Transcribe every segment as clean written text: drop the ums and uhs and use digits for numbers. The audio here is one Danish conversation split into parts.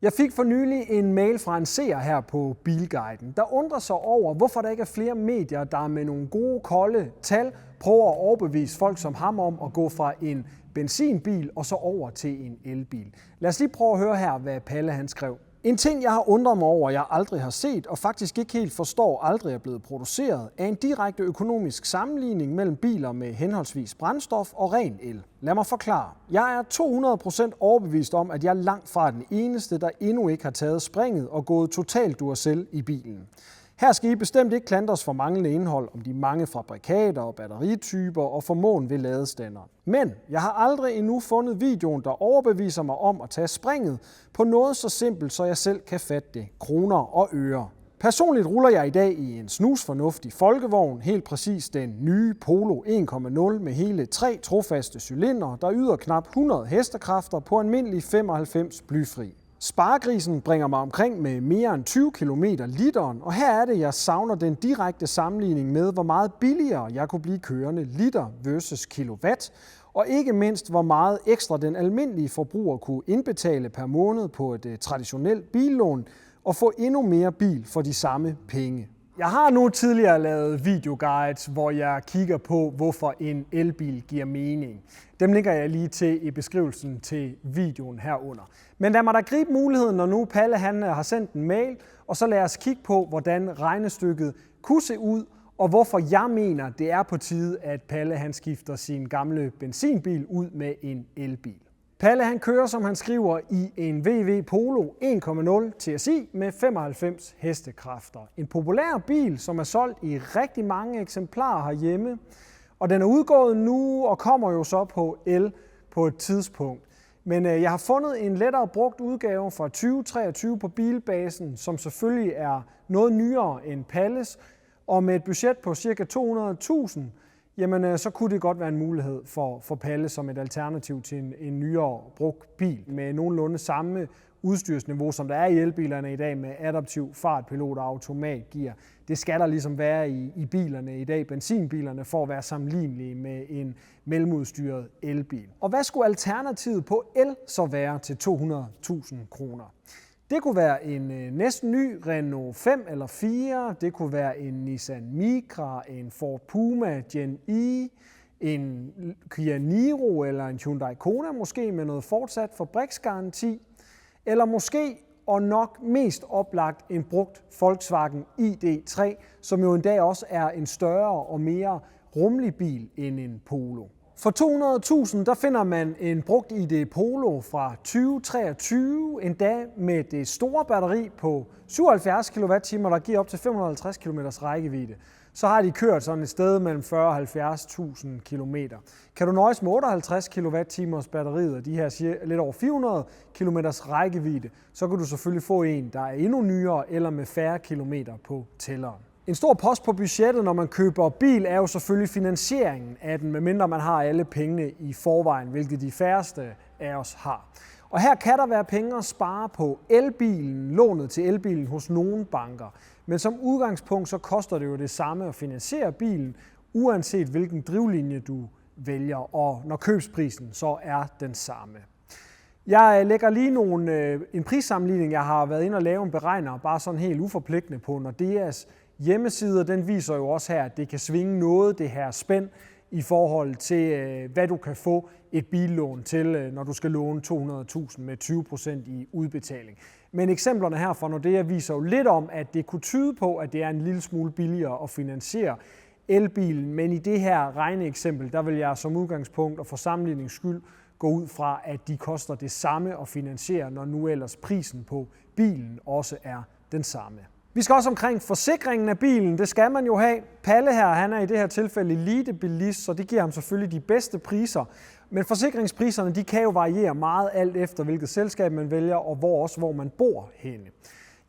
Jeg fik for nylig en mail fra en seer her på Bilguiden, der undrer sig over, hvorfor der ikke er flere medier, der med nogle gode, kolde tal prøver at overbevise folk som ham om at gå fra en benzinbil og så over til en elbil. Lad os lige prøve at høre her, hvad Palle han skrev. En ting, jeg har undret mig over, jeg aldrig har set og faktisk ikke helt forstår aldrig er blevet produceret, er en direkte økonomisk sammenligning mellem biler med henholdsvis brændstof og ren el. Lad mig forklare. Jeg er 200% overbevist om, at jeg langt fra den eneste, der endnu ikke har taget springet og gået totalt Duracell i bilen. Her skal I bestemt ikke klandres for manglende indhold om de mange fabrikater og batterityper og formåen ved ladestanderen. Men jeg har aldrig endnu fundet videoen, der overbeviser mig om at tage springet på noget så simpelt, så jeg selv kan fatte det. Kroner og øre. Personligt ruller jeg i dag i en snusfornuftig folkevogn, helt præcis den nye Polo 1.0 med hele 3 trofaste cylindre, der yder knap 100 hestekræfter på almindelig 95 blyfri. Sparegrisen bringer mig omkring med mere end 20 km literen, og her er det, jeg savner den direkte sammenligning med, hvor meget billigere jeg kunne blive kørende liter versus kilowatt, og ikke mindst, hvor meget ekstra den almindelige forbruger kunne indbetale per måned på et traditionelt billån, og få endnu mere bil for de samme penge. Jeg har nu tidligere lavet videoguides, hvor jeg kigger på, hvorfor en elbil giver mening. Dem linker jeg lige til i beskrivelsen til videoen herunder. Men lad mig da gribe muligheden, når nu Palle han har sendt en mail, og så lad os kigge på, hvordan regnestykket kunne se ud, og hvorfor jeg mener, det er på tide, at Palle han skifter sin gamle benzinbil ud med en elbil. Palle han kører, som han skriver, i en VW Polo 1.0 TSI med 95 hestekræfter. En populær bil, som er solgt i rigtig mange eksemplarer herhjemme. Og den er udgået nu og kommer jo så på el på et tidspunkt. Men jeg har fundet en lettere brugt udgave fra 2023 på Bilbasen, som selvfølgelig er noget nyere end Palles. Og med et budget på ca. 200.000, jamen så kunne det godt være en mulighed for Palle som et alternativ til en nyere brugt bil med nogenlunde samme udstyrsniveau, som der er i elbilerne i dag med adaptiv fartpilot og automatgear. Det skal der ligesom være i bilerne i dag, benzinbilerne, for at være sammenlignelige med en mellemudstyret elbil. Og hvad skulle alternativet på el så være til 200.000 kroner? Det kunne være en næsten ny Renault 5 eller 4, det kunne være en Nissan Micra, en Ford Puma Gen E, en Kia Niro eller en Hyundai Kona måske med noget fortsat fabriksgaranti, eller måske og nok mest oplagt en brugt Volkswagen ID.3, som jo endda også er en større og mere rummelig bil end en Polo. For 200.000 der finder man en brugt ID Polo fra 2023, endda med det store batteri på 77 kWh, der giver op til 550 km rækkevidde. Så har de kørt sådan et sted mellem 40.000 og 70.000 km. Kan du nøjes med 58 kWh batteriet og de her lidt over 400 km rækkevidde, så kan du selvfølgelig få en, der er endnu nyere eller med færre kilometer på tælleren. En stor post på budgettet, når man køber bil, er jo selvfølgelig finansieringen af den, medmindre man har alle pengene i forvejen, hvilket de færreste af os har. Og her kan der være penge at spare på elbilen, lånet til elbilen hos nogle banker. Men som udgangspunkt så koster det jo det samme at finansiere bilen, uanset hvilken drivlinje du vælger, og når købsprisen så er den samme. Jeg lægger lige en prissammenligning, jeg har været inde og lave en beregner, bare sådan helt uforpligtende på Nordeas hjemmeside. Den viser jo også her, at det kan svinge noget, det her spænd, i forhold til, hvad du kan få et billån til, når du skal låne 200.000 med 20% i udbetaling. Men eksemplerne her fra Nordea viser jo lidt om, at det kunne tyde på, at det er en lille smule billigere at finansiere elbilen. Men i det her regneeksempel, der vil jeg som udgangspunkt og for sammenligningens skyld gå ud fra, at de koster det samme at finansiere, når nu ellers prisen på bilen også er den samme. Vi skal også omkring forsikringen af bilen. Det skal man jo have. Palle her, han er i det her tilfælde elitebilist, så det giver ham selvfølgelig de bedste priser. Men forsikringspriserne, de kan jo variere meget alt efter, hvilket selskab man vælger, og hvor man bor henne.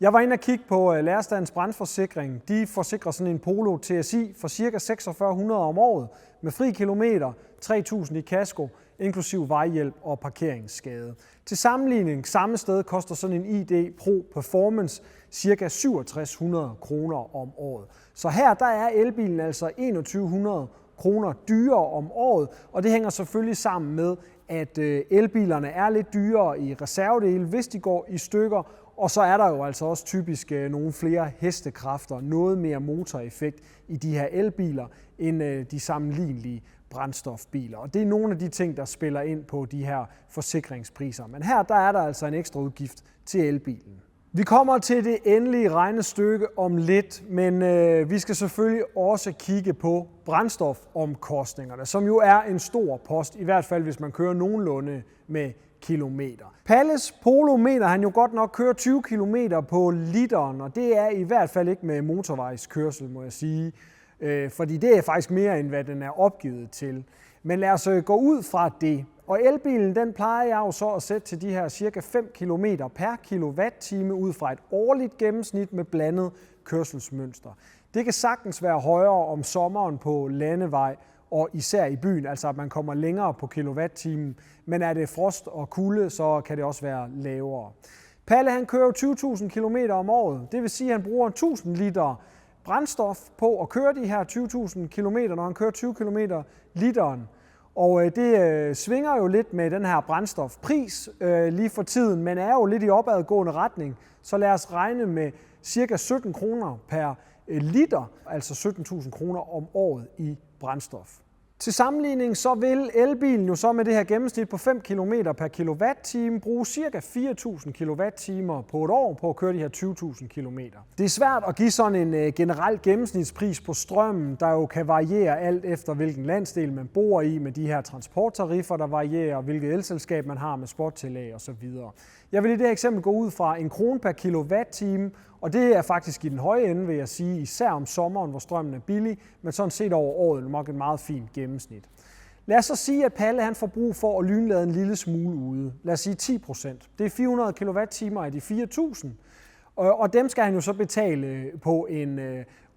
Jeg var inde og kigge på Lærestandens brandforsikring. De forsikrer sådan en Polo TSI for ca. 4600 om året med fri kilometer, 3000 i kasko, inklusiv vejhjælp og parkeringsskade. Til sammenligning samme sted koster sådan en ID Pro Performance ca. 6700 kroner om året. Så her der er elbilen altså 2100 kroner dyrere om året, og det hænger selvfølgelig sammen med, at elbilerne er lidt dyrere i reservedele, hvis de går i stykker, og så er der jo altså også typisk nogle flere hestekræfter, noget mere motoreffekt i de her elbiler end de sammenlignelige brændstofbiler. Og det er nogle af de ting, der spiller ind på de her forsikringspriser. Men her der er der altså en ekstra udgift til elbilen. Vi kommer til det endelige regnestykke om lidt, men vi skal selvfølgelig også kigge på brændstofomkostningerne, som jo er en stor post, i hvert fald hvis man kører nogenlunde med kilometer. Palles Polo mener han jo godt nok kører 20 km på literen, og det er i hvert fald ikke med motorvejskørsel, må jeg sige, fordi det er faktisk mere end hvad den er opgivet til. Men lad os gå ud fra det. Og elbilen, den plejer jeg jo så at sætte til de her cirka 5 km per kilowatt-time ud fra et årligt gennemsnit med blandet kørselsmønster. Det kan sagtens være højere om sommeren på landevej og især i byen, altså at man kommer længere på kilowatt-timen. Men er det frost og kulde, så kan det også være lavere. Palle han kører 20.000 km om året, det vil sige, at han bruger 1.000 liter brændstof på at køre de her 20.000 km, når han kører 20 km literen. Og det svinger jo lidt med den her brændstofpris lige for tiden, men er jo lidt i opadgående retning. Så lad os regne med ca. 17 kroner per liter, altså 17.000 kroner om året i brændstof. Til sammenligning så vil elbilen jo så med det her gennemsnit på 5 km per kilowatt-time bruge ca. 4.000 kWh på et år på at køre de her 20.000 km. Det er svært at give sådan en generel gennemsnitspris på strømmen, der jo kan variere alt efter hvilken landsdel man bor i med de her transporttariffer, der varierer, hvilket elselskab man har med spottillæg osv. Jeg vil i det her eksempel gå ud fra 1 krone per kilowatt-time, og det er faktisk i den høje ende, vil jeg sige, især om sommeren, hvor strømmen er billig, men sådan set over året nok et meget fint gennemsnit. Lad os så sige, at Palle han får brug for at lynlade en lille smule ude. Lad os sige 10%. Det er 400 kWh af de 4.000, og dem skal han jo så betale på en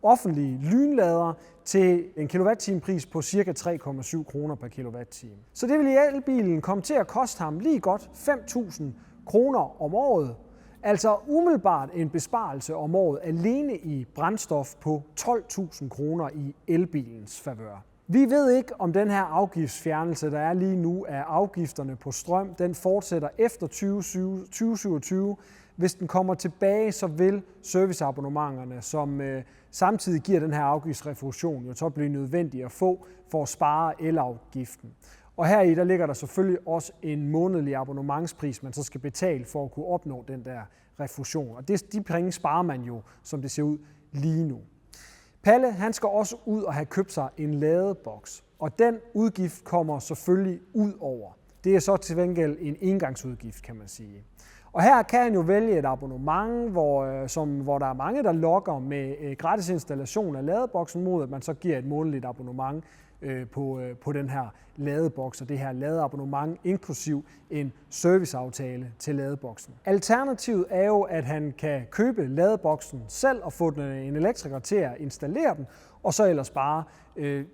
offentlig lynlader til en kilowatt-time-pris på ca. 3,7 kroner per kilowatt-time. Så det vil i elbilen komme til at koste ham lige godt 5.000 kroner om året. Altså umiddelbart en besparelse om året alene i brændstof på 12.000 kroner i elbilens favør. Vi ved ikke, om den her afgiftsfjernelse, der er lige nu af afgifterne på strøm, den fortsætter efter 2027. Hvis den kommer tilbage, så vil serviceabonnementerne, som samtidig giver den her afgiftsrefusion, jo så blive nødvendige at få for at spare elafgiften. Og heri der ligger der selvfølgelig også en månedlig abonnementspris, man så skal betale for at kunne opnå den der refusion. Og de penge sparer man jo, som det ser ud lige nu. Palle han skal også ud og have købt sig en ladeboks, og den udgift kommer selvfølgelig ud over. Det er så til gengæld en engangsudgift, kan man sige. Og her kan han jo vælge et abonnement, hvor der er mange, der lokker med gratis installation af ladeboksen mod, at man så giver et månedligt abonnement på den her ladeboks og det her ladeabonnement, inklusiv en serviceaftale til ladeboksen. Alternativet er jo, at han kan købe ladeboksen selv og få en elektriker til at installere den, og så ellers bare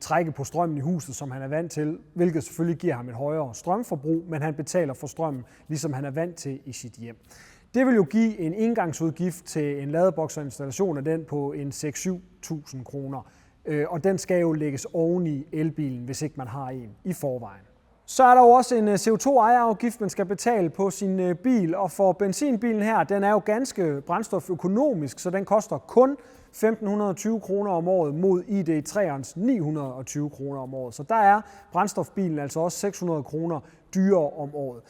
trække på strømmen i huset, som han er vant til, hvilket selvfølgelig giver ham et højere strømforbrug, men han betaler for strømmen, ligesom han er vant til i sit hjem. Det vil jo give en engangsudgift til en ladeboks og installation af den på en 6-7.000 kroner. Og den skal jo lægges oven i elbilen, hvis ikke man har en i forvejen. Så er der jo også en CO2-ejerafgift, man skal betale på sin bil, og for benzinbilen her, den er jo ganske brændstoføkonomisk, så den koster kun 1.520 kroner om året mod ID3'ernes 920 kroner om året. Så der er brændstofbilen altså også 600 kroner dyrere om året.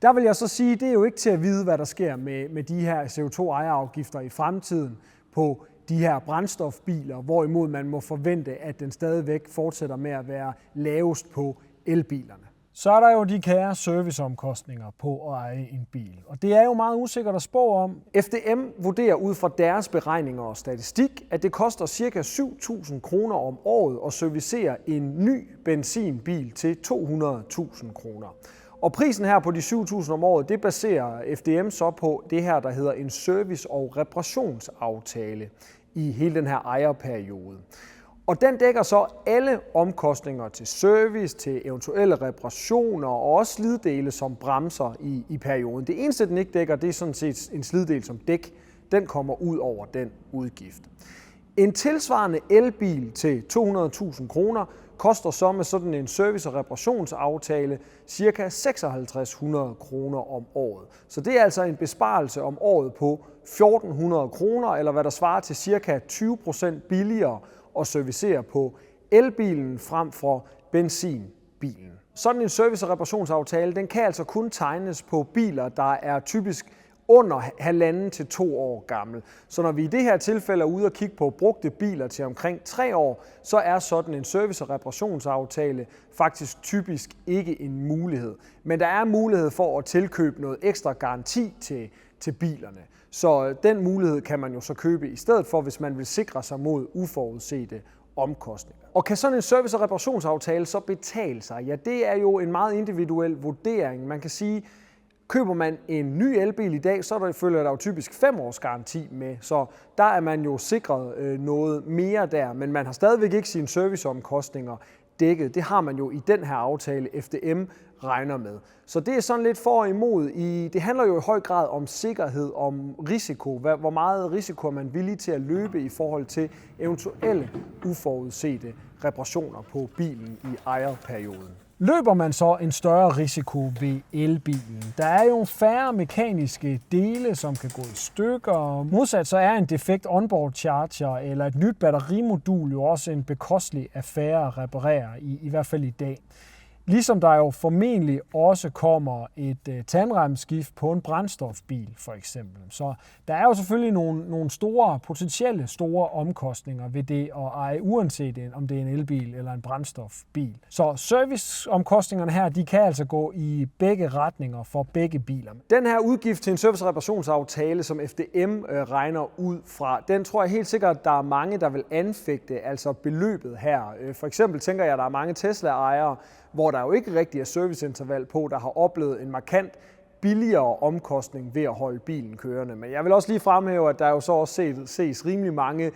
Der vil jeg så sige, det er jo ikke til at vide, hvad der sker med de her CO2-ejerafgifter i fremtiden på de her brændstofbiler, hvorimod man må forvente, at den stadigvæk fortsætter med at være lavest på elbilerne. Så er der jo de kære serviceomkostninger på at eje en bil, og det er jo meget usikkert at spå om. FDM vurderer ud fra deres beregninger og statistik, at det koster ca. 7.000 kroner om året at servicere en ny benzinbil til 200.000 kroner. Og prisen her på de 7.000 om året, det baserer FDM så på det her, der hedder en service- og reparationsaftale i hele den her ejerperiode. Og den dækker så alle omkostninger til service, til eventuelle reparationer og også sliddele som bremser i perioden. Det eneste, den ikke dækker, det er sådan set en sliddel som dæk. Den kommer ud over den udgift. En tilsvarende elbil til 200.000 kroner koster så med sådan en service- og reparationsaftale ca. 5600 kroner om året. Så det er altså en besparelse om året på 1400 kroner, eller hvad der svarer til ca. 20% billigere at servicere på elbilen frem for benzinbilen. Sådan en service- og reparationsaftale, den kan altså kun tegnes på biler, der er typisk under 1,5 til 2 år gammel. Så når vi i det her tilfælde er ude og kigge på brugte biler til omkring 3 år, så er sådan en service- og reparationsaftale faktisk typisk ikke en mulighed. Men der er mulighed for at tilkøbe noget ekstra garanti til bilerne. Så den mulighed kan man jo så købe i stedet for, hvis man vil sikre sig mod uforudsete omkostninger. Og kan sådan en service- og reparationsaftale så betale sig? Ja, det er jo en meget individuel vurdering. Man kan sige, køber man en ny elbil i dag, så følger der jo typisk 5 års garanti med, så der er man jo sikret noget mere der, men man har stadigvæk ikke sine serviceomkostninger dækket. Det har man jo i den her aftale, FDM regner med. Så det er sådan lidt for og imod. Det handler jo i høj grad om sikkerhed, om risiko. Hvor meget risiko er man villig til at løbe i forhold til eventuelle uforudsete reparationer på bilen i ejerperioden. Løber man så en større risiko ved elbilen? Der er jo færre mekaniske dele, som kan gå i stykker. Modsat så er en defekt onboard charger eller et nyt batterimodul jo også en bekostelig affære at reparere, i hvert fald i dag. Ligesom der jo formentlig også kommer et tandremsskift på en brændstofbil for eksempel. Så der er jo selvfølgelig nogle potentielle store omkostninger ved det at eje, uanset om det er en elbil eller en brændstofbil. Så serviceomkostningerne her, de kan altså gå i begge retninger for begge biler. Den her udgift til en service- og reparationsaftale, som FDM regner ud fra, den tror jeg helt sikkert, at der er mange, der vil anfægte, altså beløbet her. For eksempel tænker jeg, at der er mange Tesla-ejere, hvor der jo ikke rigtig er serviceinterval på, der har oplevet en markant billigere omkostning ved at holde bilen kørende. Men jeg vil også lige fremhæve, at der jo så også ses rimelig mange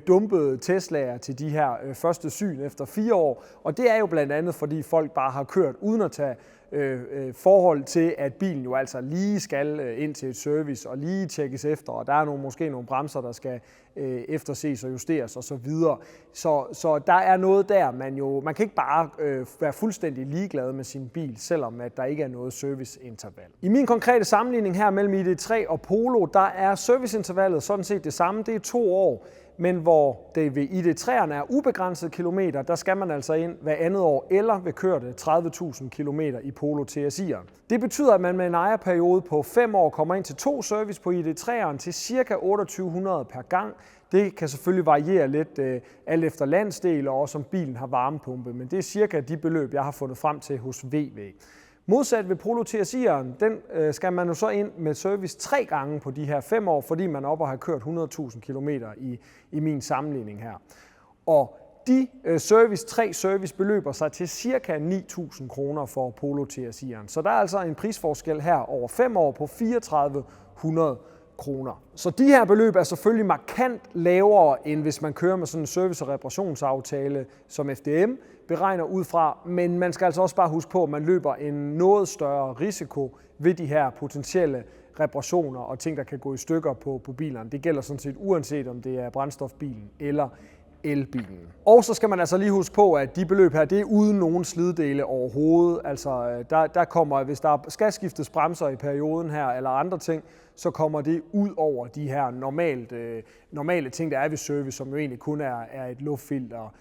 dumpede Tesla'er til de her første syn efter 4 år. Og det er jo blandt andet, fordi folk bare har kørt uden at tage forhold til, at bilen jo altså lige skal ind til et service og lige tjekkes efter, og der er måske nogle bremser, der skal efterses og justeres osv. Så der er noget der, man kan ikke bare være fuldstændig ligeglad med sin bil, selvom at der ikke er noget serviceinterval. I min konkrete sammenligning her mellem ID3 og Polo, der er serviceintervallet sådan set det samme, det er 2 år. Men hvor det ved ID3'erne er ubegrænset kilometer, der skal man altså ind hver andet år, eller ved kørte 30.000 kilometer i Polo TSI'eren. Det betyder, at man med en ejerperiode på 5 år kommer ind til 2 service på ID3'eren til ca. 2800 per gang. Det kan selvfølgelig variere lidt alt efter landsdel og også om bilen har varmepumpe, men det er cirka de beløb, jeg har fundet frem til hos VW. Modsat ved Polo TSI'eren, den skal man jo så ind med service 3 gange på de her 5 år, fordi man er oppe og har kørt 100.000 km i min sammenligning her. Og de 3 service beløber sig til ca. 9.000 kroner for Polo TSI'eren. Så der er altså en prisforskel her over 5 år på 3.400 kroner. Så de her beløb er selvfølgelig markant lavere, end hvis man kører med sådan en service- og reparationsaftale, som FDM beregner ud fra, men man skal altså også bare huske på, at man løber en noget større risiko ved de her potentielle reparationer og ting, der kan gå i stykker på bilerne. Det gælder sådan set uanset om det er brændstofbilen eller elbilen. Og så skal man altså lige huske på, at de beløb her, det er uden nogen slidedele overhovedet. Altså der kommer, hvis der skal skiftes bremser i perioden her eller andre ting, så kommer det ud over de her normale ting, der er ved service, som jo egentlig kun er et luftfilter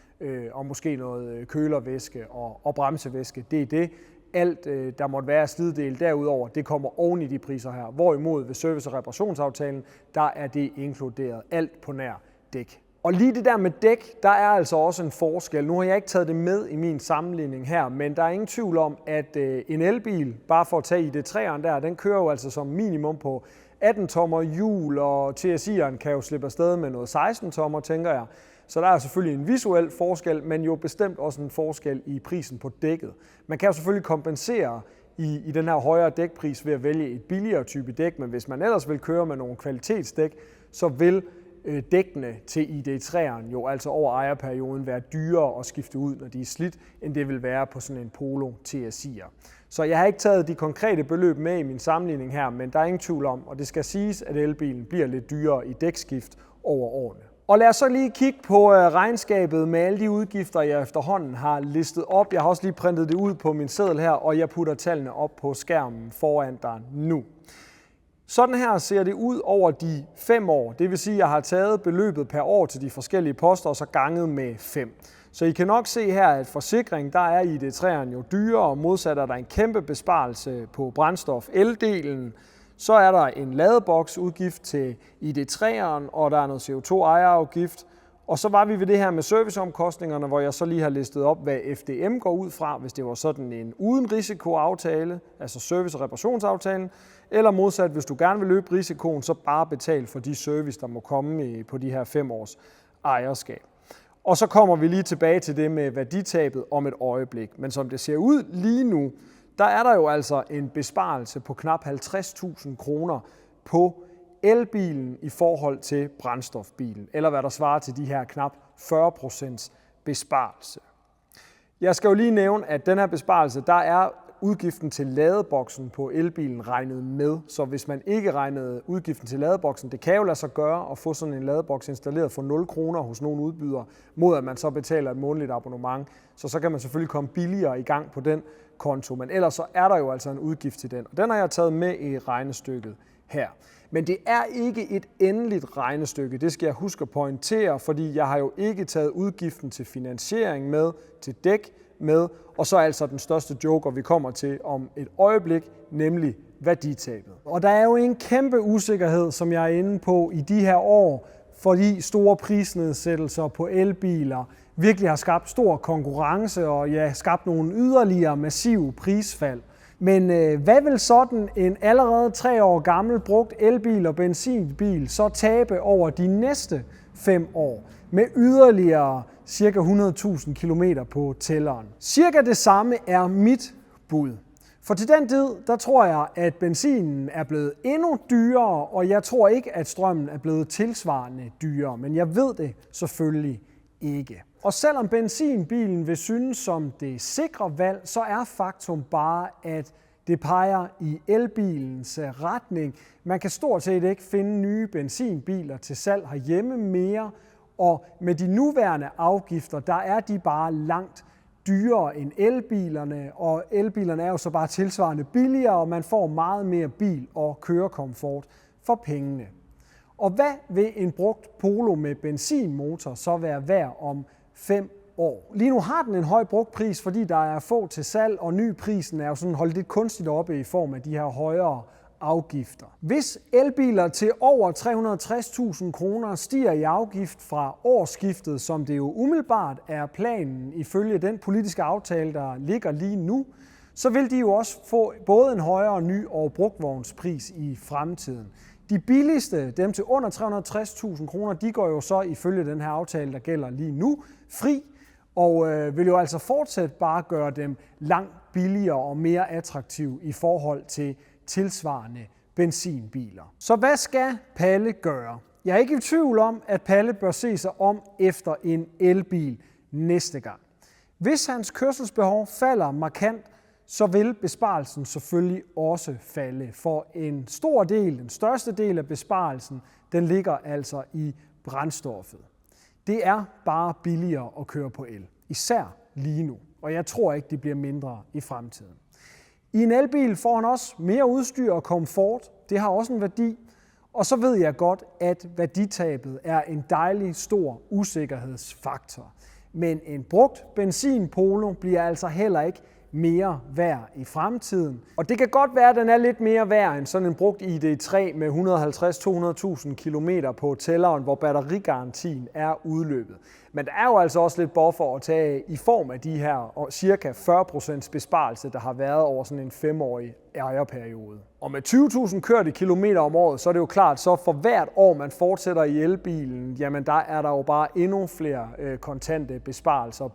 og måske noget kølervæske og bremsevæske. Det er det. Alt, der måtte være slidedel derudover, det kommer oven i de priser her. Hvorimod ved service- og reparationsaftalen, der er det inkluderet alt på nær dæk. Og lige det der med dæk, der er altså også en forskel. Nu har jeg ikke taget det med i min sammenligning her, men der er ingen tvivl om, at en elbil, bare for at tage ID3'eren der, den kører jo altså som minimum på 18-tommer hjul, og TSI'eren kan jo slippe afsted med noget 16-tommer, tænker jeg. Så der er selvfølgelig en visuel forskel, men jo bestemt også en forskel i prisen på dækket. Man kan jo selvfølgelig kompensere i den her højere dækpris ved at vælge et billigere type dæk, men hvis man ellers vil køre med nogle kvalitetsdæk, så vil dækkene til ID3'eren jo altså over ejerperioden være dyrere at skifte ud, når de er slidt, end det vil være på sådan en Polo TSI'er. Så jeg har ikke taget de konkrete beløb med i min sammenligning her, men der er ingen tvivl om, og det skal siges, at elbilen bliver lidt dyrere i dækskift over årene. Og lad os så lige kigge på regnskabet med alle de udgifter, jeg efterhånden har listet op. Jeg har også lige printet det ud på min seddel her, og jeg putter tallene op på skærmen foran dig nu. Sådan her ser det ud over de 5 år. Det vil sige, at jeg har taget beløbet per år til de forskellige poster og så ganget med 5. Så I kan nok se her, at forsikring, der er ID3'eren jo dyrere, og modsat er der en kæmpe besparelse på brændstof el-delen. Så er der en ladeboksudgift til ID3'eren, og der er noget CO2-ejerafgift. Og så var vi ved det her med serviceomkostningerne, hvor jeg så lige har listet op, hvad FDM går ud fra, hvis det var sådan en uden risikoaftale, altså service- og reparationsaftalen, eller modsat, hvis du gerne vil løbe risikoen, så bare betal for de service, der må komme på de her 5 års ejerskab. Og så kommer vi lige tilbage til det med værditabet om et øjeblik. Men som det ser ud lige nu, der er der jo altså en besparelse på knap 50.000 kroner på elbilen i forhold til brændstofbilen, eller hvad der svarer til de her knap 40% besparelse. Jeg skal jo lige nævne, at den her besparelse, der er udgiften til ladeboksen på elbilen regnet med. Så hvis man ikke regnede udgiften til ladeboksen, det kan jo lade sig gøre at få sådan en ladeboks installeret for 0 kroner hos nogle udbydere, mod at man så betaler et månedligt abonnement. Så kan man selvfølgelig komme billigere i gang på den konto, men ellers så er der jo altså en udgift til den. Og den har jeg taget med i regnestykket her. Men det er ikke et endeligt regnestykke, det skal jeg huske at pointere, fordi jeg har jo ikke taget udgiften til finansiering med, til dæk med, og så altså den største joker, vi kommer til om et øjeblik, nemlig værditabet. Og der er jo en kæmpe usikkerhed, som jeg er inde på i de her år, fordi store prisnedsættelser på elbiler virkelig har skabt stor konkurrence og skabt nogle yderligere massive prisfald. Men hvad vil sådan en allerede 3 år gammel brugt elbil og benzinbil så tabe over de næste 5 år med yderligere ca. 100.000 km på tælleren? Cirka det samme er mit bud. For til den tid, der tror jeg, at benzinen er blevet endnu dyrere, og jeg tror ikke, at strømmen er blevet tilsvarende dyrere, men jeg ved det selvfølgelig ikke. Og selvom benzinbilen vil synes som det sikre valg, så er faktum bare, at det peger i elbilens retning. Man kan stort set ikke finde nye benzinbiler til salg herhjemme mere, og med de nuværende afgifter, der er de bare langt dyrere end elbilerne, og elbilerne er jo så bare tilsvarende billigere, og man får meget mere bil- og kørekomfort for pengene. Og hvad vil en brugt Polo med benzinmotor så være værd om 5 år? Lige nu har den en høj brugtpris, fordi der er få til salg, og nyprisen er jo sådan holdt lidt kunstigt oppe i form af de her højere afgifter. Hvis elbiler til over 360.000 kroner stiger i afgift fra årsskiftet, som det jo umiddelbart er planen ifølge den politiske aftale, der ligger lige nu, så vil de jo også få både en højere ny- og brugtvognspris i fremtiden. De billigste, dem til under 360.000 kroner, de går jo så ifølge den her aftale, der gælder lige nu, fri, og vil jo altså fortsat bare gøre dem langt billigere og mere attraktive i forhold til tilsvarende benzinbiler. Så hvad skal Palle gøre? Jeg er ikke i tvivl om, at Palle bør se sig om efter en elbil næste gang. Hvis hans kørselsbehov falder markant, så vil besparelsen selvfølgelig også falde. For en stor del, den største del af besparelsen, den ligger altså i brændstoffet. Det er bare billigere at køre på el, især lige nu, og jeg tror ikke, det bliver mindre i fremtiden. I en elbil får han også mere udstyr og komfort, det har også en værdi, og så ved jeg godt, at værditabet er en dejlig stor usikkerhedsfaktor. Men en brugt benzinpolo bliver altså heller ikke mere værd i fremtiden. Og det kan godt være, at den er lidt mere værd end sådan en brugt ID3 med 150-200.000 km på tælleren, hvor batterigarantien er udløbet. Men der er jo altså også lidt buffer at tage i form af de her cirka 40% besparelse, der har været over sådan en 5-årig ejerperiode. Og med 20.000 kørte kilometer om året, så er det jo klart, så for hvert år man fortsætter i elbilen, jamen der er der jo bare endnu flere kontante besparelser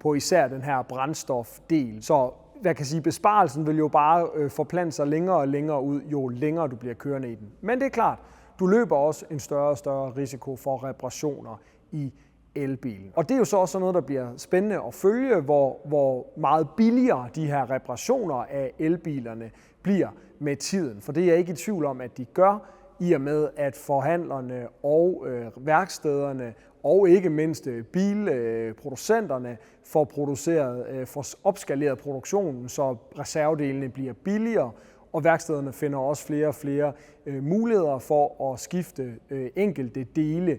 på især den her brændstofdel. Så jeg kan sige, besparelsen vil jo bare forplante sig længere og længere ud, jo længere du bliver kørende i den. Men det er klart, du løber også en større og større risiko for reparationer i elbilen. Og det er jo så også noget, der bliver spændende at følge, hvor meget billigere de her reparationer af elbilerne bliver med tiden. For det er jeg ikke i tvivl om, at de gør i og med at forhandlerne og værkstederne og ikke mindst bilproducenterne får opskaleret produktionen, så reservedelene bliver billigere, og værkstederne finder også flere og flere muligheder for at skifte enkelte dele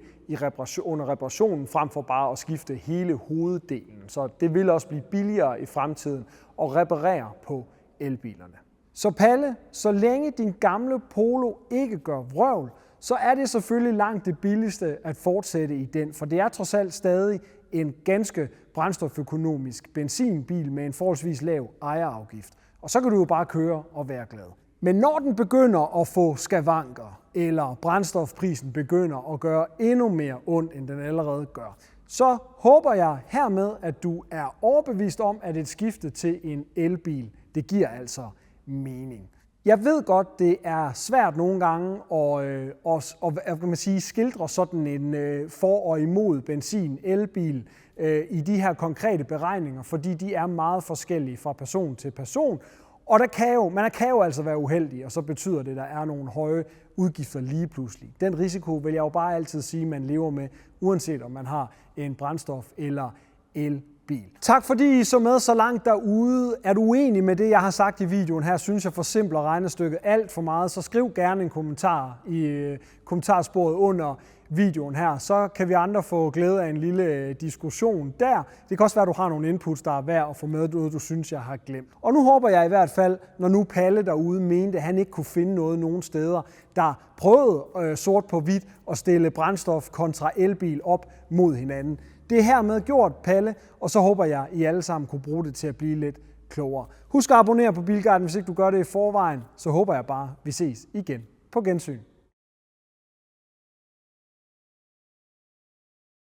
under reparationen, frem for bare at skifte hele hoveddelen. Så det vil også blive billigere i fremtiden at reparere på elbilerne. Så Palle, så længe din gamle Polo ikke gør vrøvl, så er det selvfølgelig langt det billigste at fortsætte i den, for det er trods alt stadig en ganske brændstoføkonomisk benzinbil med en forholdsvis lav ejerafgift. Og så kan du jo bare køre og være glad. Men når den begynder at få skavanker, eller brændstofprisen begynder at gøre endnu mere ondt, end den allerede gør, så håber jeg hermed, at du er overbevist om, at et skifte til en elbil, det giver altså mening. Jeg ved godt, det er svært nogle gange at skildre sådan en for og imod benzin-elbil i de her konkrete beregninger, fordi de er meget forskellige fra person til person. Og man kan jo altså være uheldig, og så betyder det, at der er nogle høje udgifter lige pludselig. Den risiko vil jeg jo bare altid sige, at man lever med, uanset om man har en brændstof eller elbil. Tak fordi I så med så langt derude. Er du uenig med det, jeg har sagt i videoen her? Synes jeg forsimpler regnestykket alt for meget, så skriv gerne en kommentar i kommentarsporet under videoen her. Så kan vi andre få glæde af en lille diskussion der. Det kan også være, at du har nogle inputs, der er værd at få med, noget du synes, jeg har glemt. Og nu håber jeg i hvert fald, når nu Palle derude mente, at han ikke kunne finde noget nogen steder, der prøvede sort på hvidt at stille brændstof kontra elbil op mod hinanden. Det er hermed gjort, Palle, og så håber jeg, I alle sammen kunne bruge det til at blive lidt klogere. Husk at abonnere på Bilguiden, hvis ikke du gør det i forvejen, så håber jeg bare, vi ses igen. På gensyn.